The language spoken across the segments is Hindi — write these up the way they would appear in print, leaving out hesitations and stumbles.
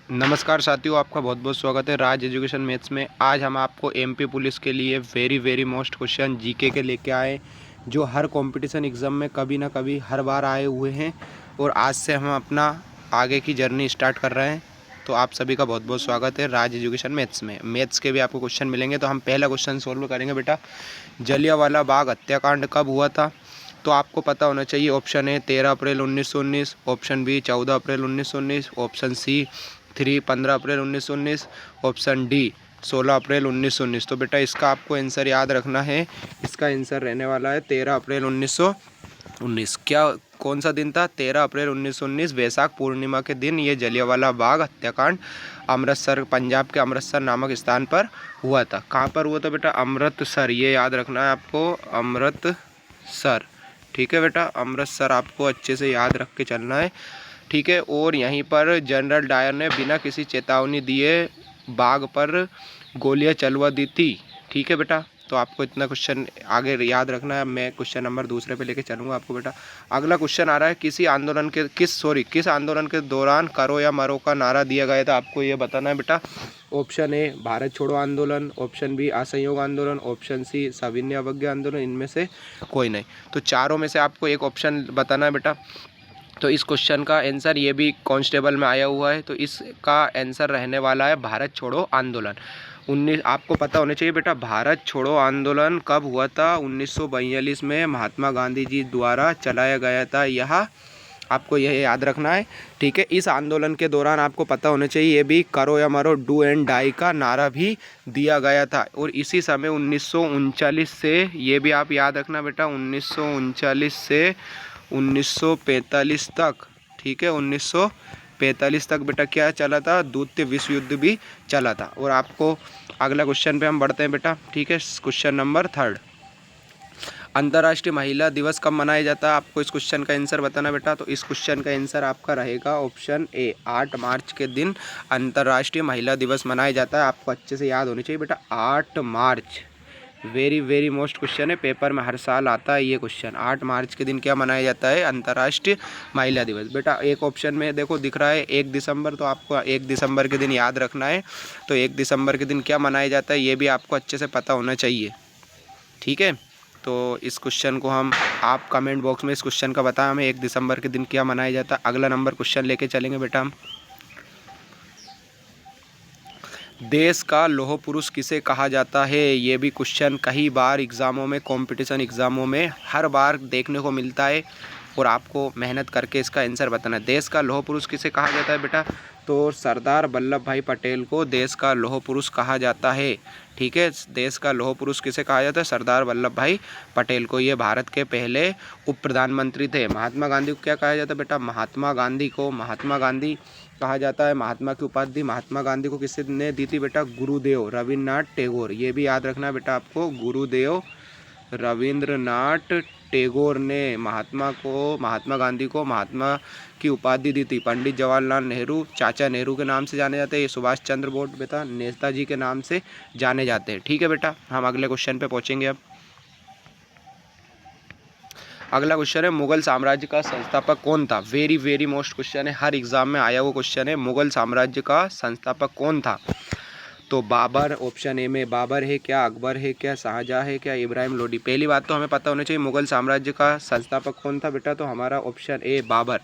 नमस्कार साथियों, आपका बहुत बहुत स्वागत है राज एजुकेशन मैथ्स में। आज हम आपको एमपी पुलिस के लिए वेरी मोस्ट क्वेश्चन जीके के लेके आए, जो हर कंपटीशन एग्ज़ाम में कभी ना कभी हर बार आए हुए हैं। और आज से हम अपना आगे की जर्नी स्टार्ट कर रहे हैं। तो आप सभी का बहुत बहुत स्वागत है राज एजुकेशन मैथ्स में। मैथ्स के भी आपको क्वेश्चन मिलेंगे। तो हम पहला क्वेश्चन सोल्व करेंगे बेटा। जलियांवाला बाग हत्याकांड कब हुआ था? तो आपको पता होना चाहिए। Option A 13 April 1919, option B 14 April 1919, option C 15 April 1919, option D 16 April 1919। तो बेटा इसका आपको आंसर याद रखना है। इसका आंसर रहने वाला है 13 अप्रैल 1919। क्या कौन सा दिन था? 13 अप्रैल 1919 वैशाख पूर्णिमा के दिन ये जलियांवाला बाग हत्याकांड अमृतसर, पंजाब के अमृतसर नामक स्थान पर हुआ था। कहाँ पर हुआ था बेटा? अमृतसर। ये याद रखना है आपको, अमृतसर। ठीक है बेटा, अमृतसर आपको अच्छे से याद रख के चलना है। ठीक है। और यहीं पर जनरल डायर ने बिना किसी चेतावनी दिए बाग पर गोलियां चलवा दी थी। ठीक है बेटा, तो आपको इतना क्वेश्चन आगे याद रखना है। मैं क्वेश्चन नंबर दूसरे पे लेके चलूँगा आपको बेटा। अगला क्वेश्चन आ रहा है, किस आंदोलन के दौरान करो या मरो का नारा दिया गया था? आपको ये बताना है बेटा। ऑप्शन ए भारत छोड़ो आंदोलन, ऑप्शन बी असहयोग आंदोलन, ऑप्शन सी सविनय अवज्ञा आंदोलन। इनमें से कोई नहीं। तो चारों में से आपको एक ऑप्शन बताना है बेटा। तो इस क्वेश्चन का आंसर ये भी कांस्टेबल में आया हुआ है। तो इसका आंसर रहने वाला है भारत छोड़ो आंदोलन। 19 आपको पता होना चाहिए बेटा, भारत छोड़ो आंदोलन कब हुआ था? 1942 में महात्मा गांधी जी द्वारा चलाया गया था। यह आपको यह याद रखना है। ठीक है। इस आंदोलन के दौरान आपको पता होना चाहिए ये भी करो या मरो, डू एंड डाई का नारा भी दिया गया था। और इसी समय 1939 से, ये भी आप याद रखना बेटा, 1939 से 1945 तक। ठीक है, 1945 तक बेटा क्या चला था? द्वितीय विश्व युद्ध भी चला था। और आपको अगला क्वेश्चन पे हम बढ़ते हैं बेटा। ठीक है, क्वेश्चन नंबर 3। अंतर्राष्ट्रीय महिला दिवस कब मनाया जाता है? आपको इस क्वेश्चन का आंसर बताना बेटा। तो इस क्वेश्चन का आंसर आपका रहेगा ऑप्शन ए 8 मार्च के दिन अंतर्राष्ट्रीय महिला दिवस मनाया जाता है। आपको अच्छे से याद होनी चाहिए बेटा, 8 मार्च। वेरी मोस्ट क्वेश्चन है, पेपर में हर साल आता है ये क्वेश्चन। 8 मार्च के दिन क्या मनाया जाता है? अंतर्राष्ट्रीय महिला दिवस। बेटा एक ऑप्शन में देखो दिख रहा है 1 दिसंबर, तो आपको 1 दिसंबर के दिन याद रखना है। तो 1 दिसंबर के दिन क्या मनाया जाता है ये भी आपको अच्छे से पता होना चाहिए। ठीक है, तो इस क्वेश्चन को आप कमेंट बॉक्स में इस क्वेश्चन का बताएं हमें 1 दिसंबर के दिन क्या मनाया जाता है। अगला नंबर क्वेश्चन लेके चलेंगे बेटा हम। देश का लौह पुरुष किसे कहा जाता है? ये भी क्वेश्चन कई बार एग्ज़ामों में, कंपटीशन एग्ज़ामों में हर बार देखने को मिलता है। और आपको मेहनत करके इसका आंसर बताना है। देश का लौह पुरुष किसे कहा जाता है बेटा? तो सरदार वल्लभ भाई पटेल को देश का लौह पुरुष कहा जाता है। ठीक है, देश का लौह पुरुष किसे कहा जाता है? सरदार वल्लभ भाई पटेल को। ये भारत के पहले उप प्रधानमंत्री थे। महात्मा गांधी को क्या कहा जाता है बेटा? महात्मा गांधी कहा जाता है। महात्मा की उपाधि महात्मा गांधी को किसने दी थी बेटा? गुरुदेव रविन्द्रनाथ टैगोर। ये भी याद रखना बेटा आपको, गुरुदेव रविंद्रनाथ टैगोर ने महात्मा गांधी को महात्मा की उपाधि दी थी। पंडित जवाहरलाल नेहरू चाचा नेहरू के नाम से जाने जाते हैं। ये सुभाष चंद्र बोस बेटा नेताजी के नाम से जाने जाते हैं। ठीक है बेटा, हम अगले क्वेश्चन पे पहुंचेंगे अब। अगला क्वेश्चन है, मुगल साम्राज्य का संस्थापक कौन था? वेरी मोस्ट क्वेश्चन है, हर एग्जाम में आया हुआ क्वेश्चन है। मुगल साम्राज्य का संस्थापक कौन था? तो बाबर। ऑप्शन ए में बाबर है क्या, अकबर है क्या, शाहजहाँ है क्या, इब्राहिम लोदी? पहली बात तो हमें पता होना चाहिए मुगल साम्राज्य का संस्थापक कौन था बेटा? तो हमारा ऑप्शन ए बाबर।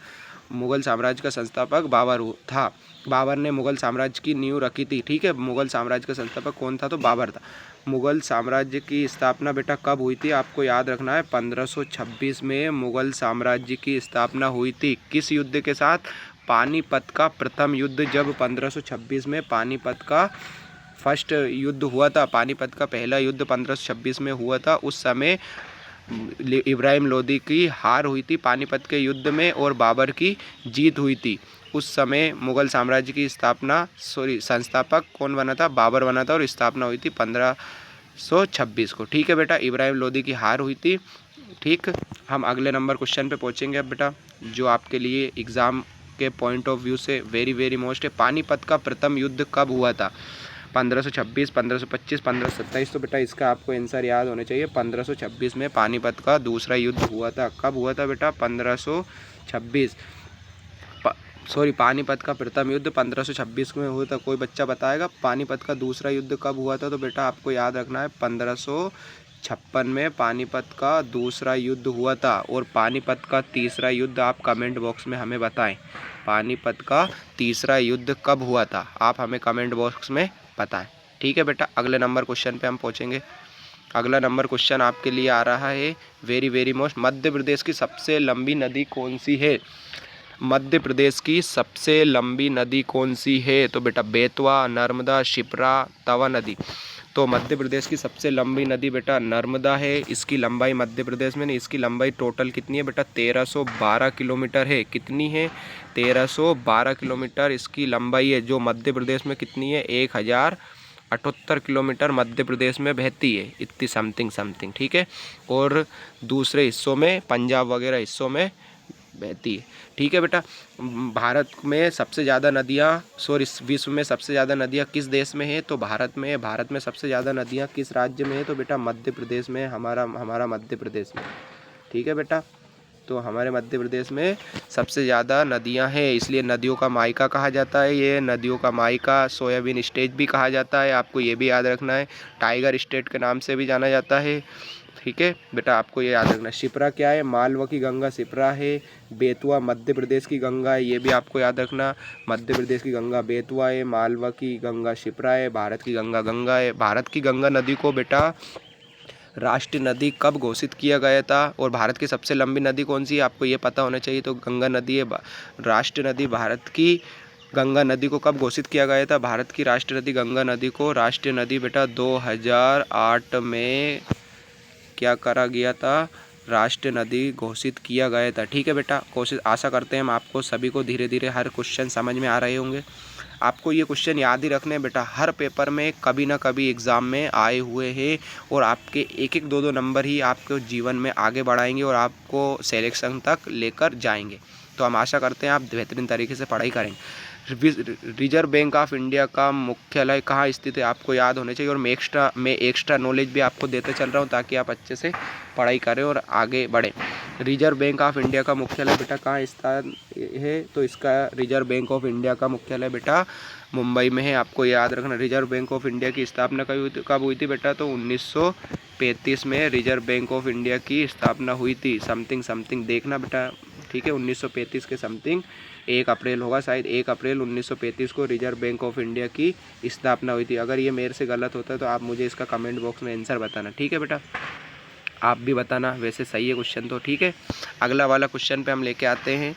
मुगल साम्राज्य का संस्थापक बाबर था। बाबर ने मुगल साम्राज्य की नींव रखी थी। ठीक है, मुगल साम्राज्य का संस्थापक कौन था? तो बाबर था। मुगल साम्राज्य की स्थापना बेटा कब हुई थी? आपको याद रखना है 1526 में मुगल साम्राज्य की स्थापना हुई थी। किस युद्ध के साथ? पानीपत का प्रथम युद्ध। जब 1526 में पानीपत का फर्स्ट युद्ध हुआ था, पानीपत का पहला युद्ध 1526 में हुआ था, उस समय इब्राहिम लोदी की हार हुई थी पानीपत के युद्ध में और बाबर की जीत हुई थी। उस समय मुगल साम्राज्य की संस्थापक कौन बना था? बाबर बना था। और स्थापना हुई थी 1526 को। ठीक है बेटा, इब्राहिम लोदी की हार हुई थी। ठीक, हम अगले नंबर क्वेश्चन पे पहुंचेंगे अब बेटा, जो आपके लिए एग्ज़ाम के पॉइंट ऑफ व्यू से वेरी मोस्ट है। पानीपत का प्रथम युद्ध कब हुआ था? 1526, 1525, 1527। तो बेटा इसका आपको आंसर याद होना चाहिए। 1526 में पानीपत का दूसरा युद्ध हुआ था। कब हुआ था बेटा? 1526। पानीपत का प्रथम युद्ध 1526 में हुआ था। कोई बच्चा बताएगा पानीपत का दूसरा युद्ध कब हुआ था? तो बेटा आपको याद रखना है 1556 में पानीपत का दूसरा युद्ध हुआ था। और पानीपत का तीसरा युद्ध आप कमेंट बॉक्स में हमें बताएं। पानीपत का तीसरा युद्ध कब हुआ था आप हमें कमेंट बॉक्स में बताएं। ठीक है बेटा, अगले नंबर क्वेश्चन पे हम पहुँचेंगे। अगला नंबर क्वेश्चन आपके लिए आ रहा है वेरी मोस्ट। मध्य प्रदेश की सबसे लंबी नदी कौन सी है? मध्य प्रदेश की सबसे लंबी नदी कौन सी है? तो बेटा बेतवा, नर्मदा, शिप्रा, तवा नदी। तो मध्य प्रदेश की सबसे लंबी नदी बेटा नर्मदा है। इसकी लंबाई मध्य प्रदेश में नहीं, इसकी लंबाई टोटल कितनी है बेटा? 1312 किलोमीटर है। कितनी है? 1312 किलोमीटर इसकी लंबाई है। जो मध्य प्रदेश में कितनी है? 1078 किलोमीटर मध्य प्रदेश में बहती है, इतनी समथिंग। ठीक है, और दूसरे हिस्सों में पंजाब वगैरह हिस्सों में बहती है। ठीक है बेटा, भारत में सबसे ज़्यादा नदियाँ विश्व में सबसे ज़्यादा नदियाँ किस देश में है? तो भारत में। भारत में सबसे ज़्यादा नदियाँ किस राज्य में है? तो बेटा मध्य प्रदेश में, हमारा मध्य प्रदेश में। ठीक है बेटा, तो हमारे मध्य प्रदेश में सबसे ज़्यादा नदियाँ हैं, इसलिए नदियों का मायका कहा जाता है। ये नदियों का मायका, सोयाबीन स्टेट भी कहा जाता है। आपको ये भी याद रखना है, टाइगर स्टेट के नाम से भी जाना जाता है। ठीक है बेटा, आपको ये याद रखना है। शिप्रा क्या है? मालवा की गंगा शिप्रा है। बेतवा मध्य प्रदेश की गंगा है, ये भी आपको याद रखना। मध्य प्रदेश की गंगा बेतवा है, मालवा की गंगा शिप्रा है, भारत की गंगा गंगा है। भारत की गंगा नदी को बेटा राष्ट्रीय नदी कब घोषित किया गया था? और भारत की सबसे लंबी नदी कौन सी है? आपको ये पता होना चाहिए। तो गंगा नदी है राष्ट्रीय नदी। भारत की गंगा नदी को कब घोषित किया गया था? भारत की राष्ट्रीय नदी गंगा नदी को राष्ट्रीय नदी बेटा 2008 में क्या करा गया था? राष्ट्रीय नदी घोषित किया गया था। ठीक है बेटा, कोशिश आशा करते हैं हम आपको सभी को धीरे धीरे हर क्वेश्चन समझ में आ रहे होंगे। आपको ये क्वेश्चन याद ही रखने बेटा, हर पेपर में कभी ना कभी एग्ज़ाम में आए हुए हैं, और आपके एक दो नंबर ही आपको जीवन में आगे बढ़ाएंगे और आपको सिलेक्शन तक लेकर जाएंगे। तो हम आशा करते हैं आप बेहतरीन तरीके से पढ़ाई करेंगे। रिजर्व बैंक ऑफ इंडिया का मुख्यालय कहाँ स्थित है? आपको याद होने चाहिए। और मैं एक्स्ट्रा नॉलेज भी आपको देते चल रहा हूँ ताकि आप अच्छे से पढ़ाई करें और आगे बढ़ें। रिजर्व बैंक ऑफ इंडिया का मुख्यालय बेटा कहाँ स्थित है? तो इसका रिजर्व बैंक ऑफ इंडिया का मुख्यालय बेटा मुंबई में है। आपको याद रखना। रिजर्व बैंक ऑफ इंडिया की स्थापना कब हुई थी बेटा? तो 1935 में रिजर्व बैंक ऑफ इंडिया की स्थापना हुई थी। समथिंग देखना बेटा। ठीक है, 1935 के समथिंग 1 अप्रैल होगा शायद, 1 अप्रैल 1935 को रिजर्व बैंक ऑफ इंडिया की स्थापना हुई थी। अगर ये मेरे से गलत होता है तो आप मुझे इसका कमेंट बॉक्स में आंसर बताना। ठीक है बेटा, आप भी बताना, वैसे सही है क्वेश्चन तो। ठीक है, अगला वाला क्वेश्चन पे हम लेके आते हैं।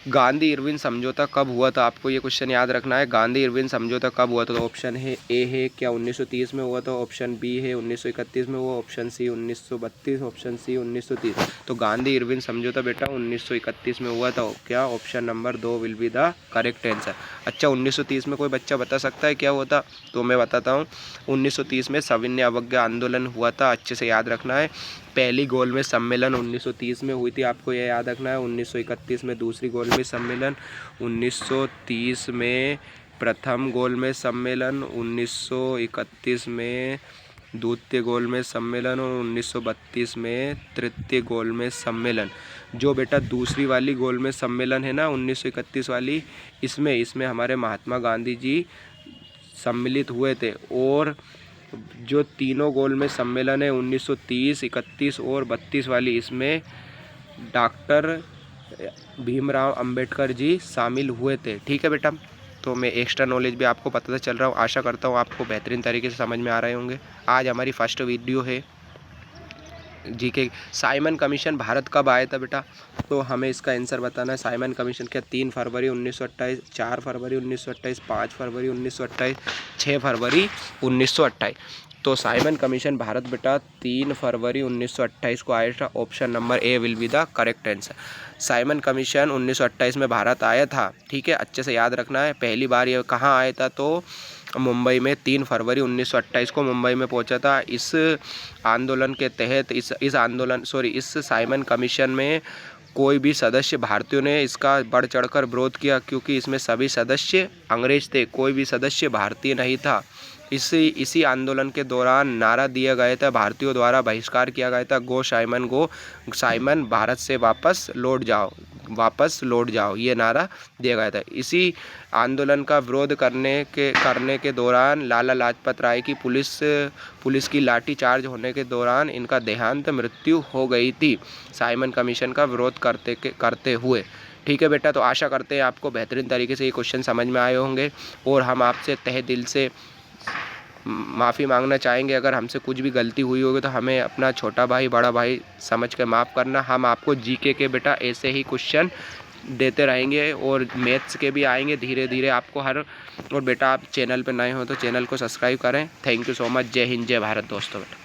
गांधी इरविन समझौता कब हुआ था? आपको ये क्वेश्चन याद रखना है। गांधी इरविन समझौता कब हुआ था? तो ऑप्शन है ए है क्या 1930 में हुआ था, ऑप्शन बी है 1931 में हुआ, ऑप्शन सी 1932, ऑप्शन सी 1930। तो गांधी इरविन समझौता बेटा 1931 में हुआ था। क्या? Option number 2 will be the correct answer. अच्छा, 1930 में कोई बच्चा बता सकता है क्या हुआ था? तो मैं बताता हूँ। 1930 में सविनय अवज्ञा आंदोलन हुआ था, अच्छे से याद रखना है। पहली गोलमेज सम्मेलन 1930 में हुई थी, आपको यह याद रखना है। 1931 में दूसरी गोलमेज सम्मेलन, 1930 में प्रथम गोलमेज सम्मेलन, 1931 में द्वितीय गोलमेज सम्मेलन और 1932 में तृतीय गोलमेज सम्मेलन। जो बेटा दूसरी वाली गोलमेज सम्मेलन है ना 1931 वाली, इसमें हमारे महात्मा गांधी जी सम्मिलित हुए थे। और जो तीनों गोलमेज सम्मेलन है 1930, 31 और 32 वाली, इसमें डॉक्टर भीमराव अंबेडकर जी शामिल हुए थे। ठीक है बेटा, तो मैं एक्स्ट्रा नॉलेज भी आपको पता चल रहा हूँ। आशा करता हूँ आपको बेहतरीन तरीके से समझ में आ रहे होंगे। आज हमारी फर्स्ट वीडियो है जीके। साइमन कमीशन भारत कब आया था बेटा? तो हमें इसका आंसर बताना है। साइमन कमीशन क्या 3 फरवरी 1928, 4 फरवरी 1928, 5 फरवरी 1928, 6 फरवरी 1928। तो साइमन कमीशन भारत बेटा 3 फरवरी 1928 को आया था। Option number A will be the correct answer. Simon commission 1928 में भारत आया था। ठीक है, अच्छे से याद रखना है। पहली बार ये कहाँ आया था? तो मुंबई में 3 फरवरी 1928 को मुंबई में पहुंचा था। इस आंदोलन के तहत इस साइमन कमीशन में कोई भी सदस्य भारतीयों ने इसका बढ़ चढ़कर विरोध किया, क्योंकि इसमें सभी सदस्य अंग्रेज थे, कोई भी सदस्य भारतीय नहीं था। इसी आंदोलन के दौरान नारा दिए गए थे, भारतीयों द्वारा बहिष्कार किया गया था, गो साइमन, भारत से वापस लौट जाओ, ये नारा दिया गया था। इसी आंदोलन का विरोध करने के दौरान लाला लाजपत राय की पुलिस की लाठी चार्ज होने के दौरान इनका देहांत मृत्यु हो गई थी, साइमन कमीशन का विरोध करते हुए। ठीक है बेटा, तो आशा करते हैं आपको बेहतरीन तरीके से ये क्वेश्चन समझ में आए होंगे, और हम आपसे तहे दिल से माफ़ी मांगना चाहेंगे। अगर हमसे कुछ भी गलती हुई होगी तो हमें अपना छोटा भाई बड़ा भाई समझ के माफ़ करना। हम आपको जीके के बेटा ऐसे ही क्वेश्चन देते रहेंगे, और मैथ्स के भी आएंगे धीरे धीरे आपको और बेटा आप चैनल पर नए हो तो चैनल को सब्सक्राइब करें। Thank you so much. जय हिंद, जय भारत दोस्तों। बेटा